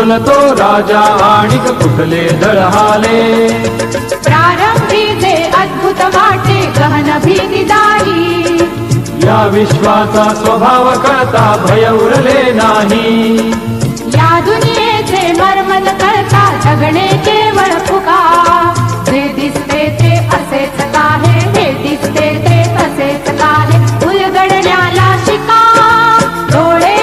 बोलतो राजा आणिक कुठले दळहाले. प्रारंभी जे अद्भुत वाटे गहन भीती दारी. या विश्वाचा स्वभाव कळता भय उरले नाही. या दुनियेचे मर्मन कळता जगणे केवळ फुका. जे दिसते ते असेच काही